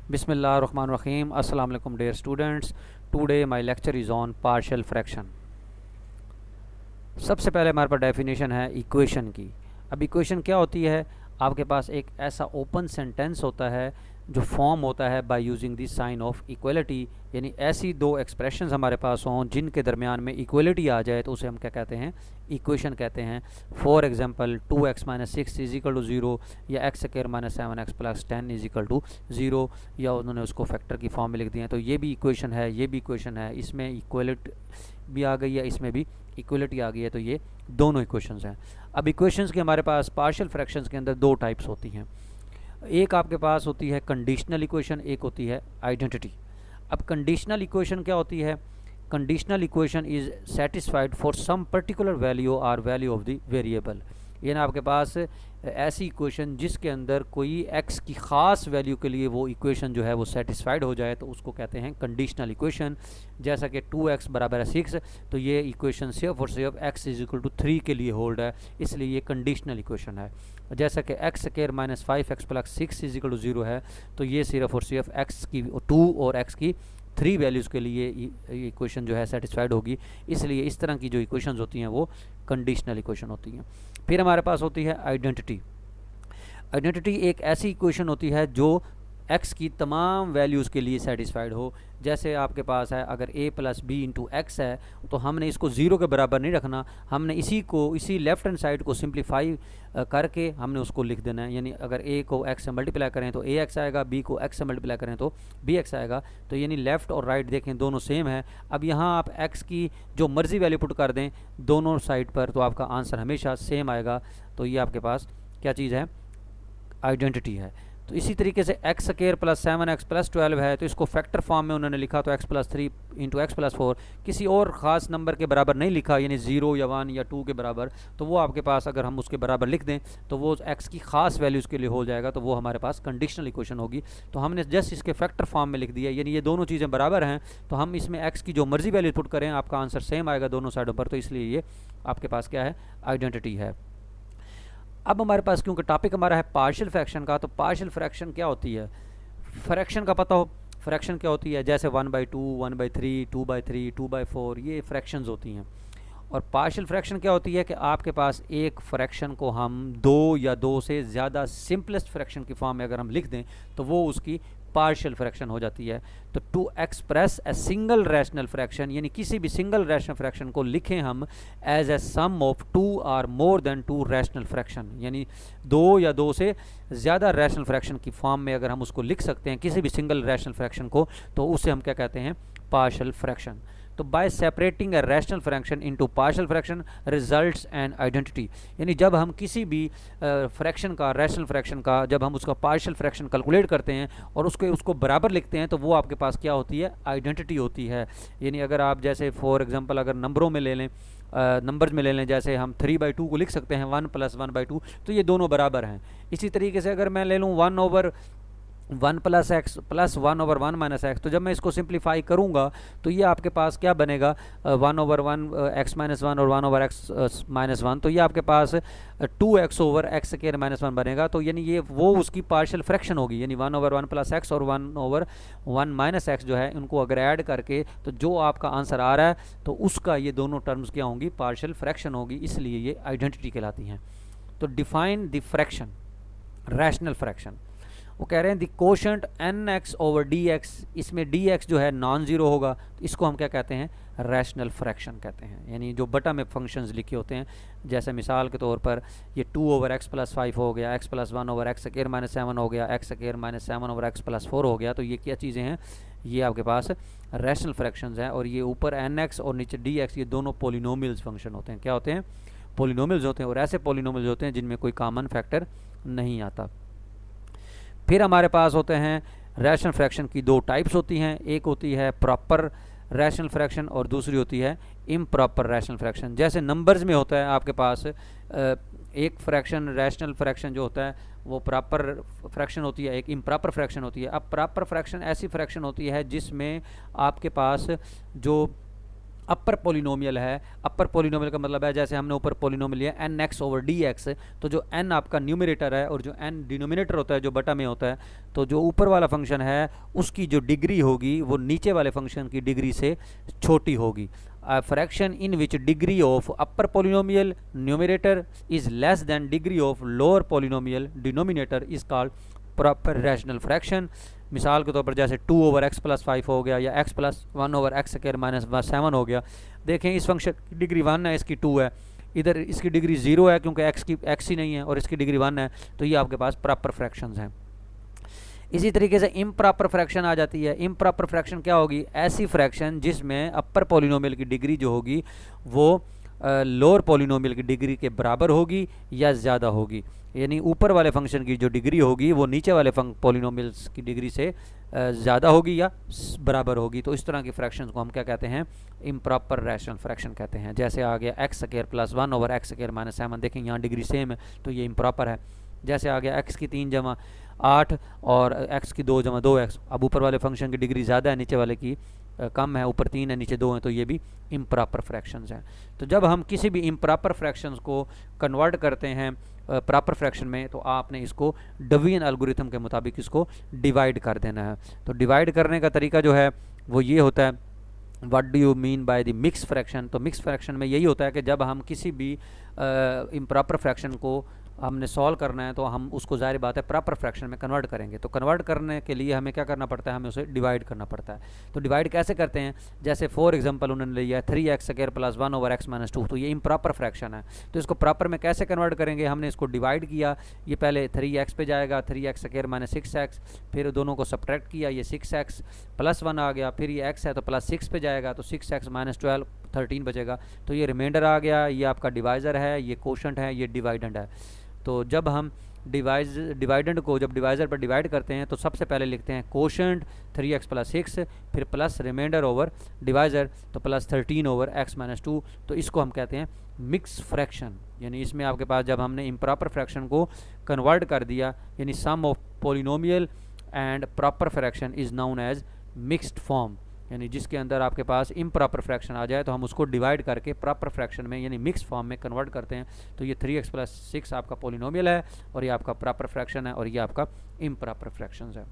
Bismillahirrahmanirrahim. Assalamu alaikum dear students. Today my lecture is on partial fraction. सबसे पहले हमारे पास definition है equation की। अब इक्वेशन क्या होती है? आपके पास एक ऐसा ओपन सेंटेंस होता है जो फॉर्म होता है by using the sign of equality, यानी ऐसी दो एक्सप्रेशंस हमारे पास हों जिनके दरमियान में इक्वलिटी आ जाए तो उसे हम क्या कहते हैं? इक्वेशन कहते हैं। For example 2x minus 6 is equal to 0 या x square minus 7x plus 10 is equal to 0, या उन्होंने उसको फैक्टर की फॉर्म में लिख दिया है, तो ये भी इक्वेशन है, ये भी इक्वेशन है। इसमें इक्वलिटी भी आ गई है, इसमें भी इक्वलिटी आ गई है, तो ये दोनों इक्वेशंस हैं। अब इक्वेशंस के हमारे पास पार्शियल फ्रैक्शंस के अंदर दो टाइप्स होती हैं। एक आपके पास होती है कंडीशनल इक्वेशन, एक होती है आइडेंटिटी। अब कंडीशनल इक्वेशन क्या होती है? Conditional equation is satisfied for some particular value और वैल्यू ऑफ द वेरिएबल। ये ना आपके पास ऐसी इक्वेशन जिसके अंदर कोई x की ख़ास वैल्यू के लिए वो इक्वेशन जो है वो सेटिस्फाइड हो जाए तो उसको कहते हैं कंडीशनल इक्वेशन। जैसा कि 2x बराबर है 6, तो ये इक्वेशन सिर्फ और सिर्फ x इज इक्वल टू 3 के लिए होल्ड है, इसलिए ये कंडीशनल इक्वेशन है। जैसा कि x square minus 5x plus 6 is equal to 0 है, तो ये सिर्फ और सिर्फ x की 2 और x की 3 वैल्यूज़ के लिए इक्वेशन जो है सेटिस्फाइड होगी, इसलिए इस तरह की जो इक्वेशंस होती हैं वो कंडीशनल इक्वेशन होती हैं। फिर हमारे पास होती है आइडेंटिटी। आइडेंटिटी एक ऐसी इक्वेशन होती है जो x की तमाम वैल्यूज़ के लिए सेटिस्फाइड हो। जैसे आपके पास है, अगर a plus B into x है तो हमने इसको 0 के बराबर नहीं रखना, हमने इसी लेफ्ट हैंड साइड को सिंप्लीफाई करके हमने उसको लिख देना है। यानी अगर a को x से मल्टीप्लाई करें तो ax आएगा, b को x से मल्टीप्लाई करें तो bx आएगा। तो यानी लेफ़्ट और राइट देखें दोनों सेम है। अब यहाँ आप x की जो मर्ज़ी वैल्यू पुट कर दें दोनों साइड पर तो आपका आंसर हमेशा सेम आएगा। तो ये आपके पास क्या चीज़ है? आइडेंटिटी है। तो इसी तरीके से x square plus 7x plus 12 है, तो इसको फैक्टर फॉर्म में उन्होंने लिखा तो x plus 3 into x plus 4, किसी और ख़ास नंबर के बराबर नहीं लिखा, यानी 0 या 1 या 2 के बराबर। तो वो आपके पास अगर हम उसके बराबर लिख दें तो वो x की ख़ास वैल्यूज़ के लिए हो जाएगा, तो वो हमारे पास कंडीशनल इक्वेशन होगी। तो हमने जस्ट इसके फैक्टर फॉर्म में लिख दिया, यानी ये दोनों चीज़ें बराबर हैं, तो हम इसमें x की जो मर्जी वैल्यू पुट करें आपका आंसर सेम आएगा दोनों साइडों पर, तो इसलिए ये आपके पास क्या है? आइडेंटिटी है। अब हमारे पास क्योंकि टॉपिक हमारा है पार्शियल फ्रैक्शन का, तो पार्शियल फ्रैक्शन क्या होती है? फ्रैक्शन का पता हो, फ्रैक्शन क्या होती है? जैसे 1/2, 1/3, 2/3, 2/4, ये फ्रैक्शंस होती हैं। और पार्शियल फ्रैक्शन क्या होती है कि आपके पास एक फ्रैक्शन को हम दो या दो से ज़्यादा सिंपलेस्ट फ्रैक्शन की फॉर्म में अगर हम लिख दें तो वो उसकी पार्शियल फ्रैक्शन हो जाती है। तो to express a single rational fraction, यानी किसी भी सिंगल रैशनल फ्रैक्शन को लिखें हम एज ए सम ऑफ 2 और मोर देन 2 रैशनल फ्रैक्शन, यानी दो या दो से ज़्यादा रैशनल फ्रैक्शन की फॉर्म में अगर हम उसको लिख सकते हैं किसी भी सिंगल रैशनल फ्रैक्शन को, तो उसे हम क्या कहते हैं? Partial fraction. तो by separating a rational fraction into partial fraction results and identity, यानी जब हम किसी भी फ्रैक्शन का, रैशनल फ्रैक्शन का, जब हम उसका पार्शियल फ्रैक्शन कैलकुलेट करते हैं और उसको बराबर लिखते हैं तो वो आपके पास क्या होती है? आइडेंटिटी होती है। यानी अगर आप जैसे फॉर एग्जांपल अगर नंबरों में ले लें, नंबर्स में ले लें, जैसे हम 3/2 को लिख सकते हैं 1 + 1/2, तो ये दोनों बराबर हैं। इसी तरीके से अगर मैं ले लूँ 1/1 + x प्लस 1/1 - x, तो जब मैं इसको सिंप्लीफाई करूंगा तो ये आपके पास क्या बनेगा? 1/1 x - 1 और 1/x - 1, तो ये आपके पास 2x/x² - 1 बनेगा। तो यानी ये वो उसकी पार्शियल फ्रैक्शन होगी, यानी 1/1 + x और 1/1 - x जो है उनको अगर ऐड करके तो जो आपका आंसर आ रहा है तो उसका ये दोनों टर्म्स क्या होंगी? पार्शियल फ्रैक्शन होगी, इसलिए ये आइडेंटिटी कहलाती हैं। तो define the fraction, rational fraction. वो कह रहे हैं दी कोशेंट nx/dx, इसमें dx जो है नॉन ज़ीरो होगा, तो इसको हम क्या कहते हैं? रैशनल फ्रैक्शन कहते हैं। यानी जो बटा में फंक्शंस लिखे होते हैं, जैसे मिसाल के तौर पर ये 2/x + 5 हो गया, x + 1/x² - 7 हो गया, x² - 7/x + 4 हो गया, तो ये क्या चीज़ें हैं? ये आपके पास रैशनल फ्रैक्शंस हैं। और ये ऊपर nx और नीचे dx, ये दोनों पोलिनोमियल्स फंक्शन होते हैं। क्या होते हैं? पोलिनोमियल्स होते हैं, और ऐसे पोलिनोमियल्स होते हैं जिनमें कोई कॉमन फैक्टर नहीं आता। फिर हमारे पास होते हैं रैशनल फ्रैक्शन की दो टाइप्स होती हैं, एक होती है प्रॉपर रैशनल फ्रैक्शन और दूसरी होती है इम्प्रॉपर रैशनल फ्रैक्शन। जैसे नंबर्स में होता है आपके पास एक फ्रैक्शन, रैशनल फ्रैक्शन जो होता है वो प्रॉपर फ्रैक्शन होती है, एक इम्प्रॉपर फ्रैक्शन होती है। अब प्रॉपर फ्रैक्शन ऐसी फ्रैक्शन होती है जिसमें आपके पास जो अपर पोलिनोमियल है। अपर पोलिनोमियल का मतलब है जैसे हमने ऊपर पोलिनोमियल लिया N x over D x, तो जो एन आपका न्यूमरेटर है और जो एन डिनोमिनेटर होता है जो बटा में होता है, तो जो ऊपर वाला फंक्शन है उसकी जो डिग्री होगी वो नीचे वाले फंक्शन की डिग्री से छोटी होगी। Fraction in which degree of upper polynomial numerator is less than degree of lower polynomial denominator is called proper rational fraction. मिसाल के तौर पर जैसे 2 ओवर एक्स प्लस 5 हो गया, या x plus 1 over x square minus 7 हो गया। देखें इस फंक्शन की डिग्री 1 है, इसकी 2 है, इधर इसकी डिग्री 0 है क्योंकि एक्स ही नहीं है, और इसकी डिग्री 1 है, तो ये आपके पास प्रॉपर फ्रैक्शंस हैं। इसी तरीके से इम्प्रॉपर फ्रैक्शन आ जाती है। इम्प्रॉपर फ्रैक्शन क्या होगी? ऐसी फ्रैक्शन जिसमें अपर पोलिनोमियल की डिग्री जो होगी वो लोअर पोलिनोमियल की डिग्री के बराबर होगी या ज़्यादा होगी, यानी ऊपर वाले फंक्शन की जो डिग्री होगी वो नीचे वाले पोलिनोमियल्स की डिग्री से ज़्यादा होगी या बराबर होगी। तो इस तरह की फ्रैक्शंस को हम क्या कहते हैं? इम्प्रॉपर रैशनल फ्रैक्शन कहते हैं। जैसे आ गया x square plus 1 over x square minus 7, देखें यहाँ डिग्री सेम है तो ये इम्प्रॉपर है। जैसे आ गया एक्स की 3 जमा 8 और एक्स की 2 जमा 2x, अब ऊपर वाले फंक्शन की डिग्री ज़्यादा है, नीचे वाले की कम है, ऊपर 3 है नीचे 2 है, तो ये भी इम्प्रॉपर फ्रैक्शंस हैं। तो जब हम किसी भी इम्प्रॉपर फ्रैक्शंस को कन्वर्ट करते हैं प्रॉपर फ्रैक्शन में, तो आपने इसको डवियन एल्गोरिथम के मुताबिक इसको डिवाइड कर देना है। तो डिवाइड करने का तरीका जो है वो ये होता है, what do you mean by the mix fraction? तो मिक्स फ्रैक्शन में यही होता है कि जब हम किसी भी इम्प्रॉपर फ्रैक्शन को हमने सॉल्व करना है तो हम उसको ज़ाहिर बात है प्रॉपर फ्रैक्शन में कन्वर्ट करेंगे। तो कन्वर्ट करने के लिए हमें क्या करना पड़ता है? हमें उसे डिवाइड करना पड़ता है। तो डिवाइड कैसे करते हैं? जैसे फॉर एग्जांपल उन्होंने लिया है 3x square plus 1 over x minus 2, तो ये इम्प्रॉपर फ्रैक्शन है। तो इसको प्रॉपर में कैसे कन्वर्ट करेंगे? हमने इसको डिवाइड किया, ये पहले 3x पे जाएगा, 3x स्क्वायर माइनस 6x, फिर दोनों को सब्ट्रैक्ट किया, ये 6x प्लस 1 आ गया, फिर ये x है तो प्लस 6 पे जाएगा, तो 6x माइनस 12 13 बचेगा, तो ये रिमाइंडर आ गया। ये आपका डिवाइज़र है, ये कोशेंट है, ये डिवाइडेंड है। तो जब हम डिवाइडेंड को जब डिवाइज़र पर डिवाइड करते हैं तो सबसे पहले लिखते हैं कोशेंट 3x प्लस 6, फिर प्लस रिमाइंडर ओवर डिवाइज़र, तो प्लस 13 ओवर x माइनस 2। तो इसको हम कहते हैं मिक्स फ्रैक्शन। यानी इसमें आपके पास जब हमने इम्प्रॉपर फ्रैक्शन को कन्वर्ट कर दिया, यानी sum of polynomial and proper fraction is known as mixed form, यानी जिसके अंदर आपके पास इम्प्रॉपर फ्रैक्शन आ जाए तो हम उसको डिवाइड करके प्रॉपर फ्रैक्शन में यानी मिक्स फॉर्म में कन्वर्ट करते हैं। तो ये 3x प्लस 6 आपका पोलिनोमियल है, और ये आपका प्रॉपर फ्रैक्शन है, और ये आपका इम्प्रॉपर फ्रैक्शन है।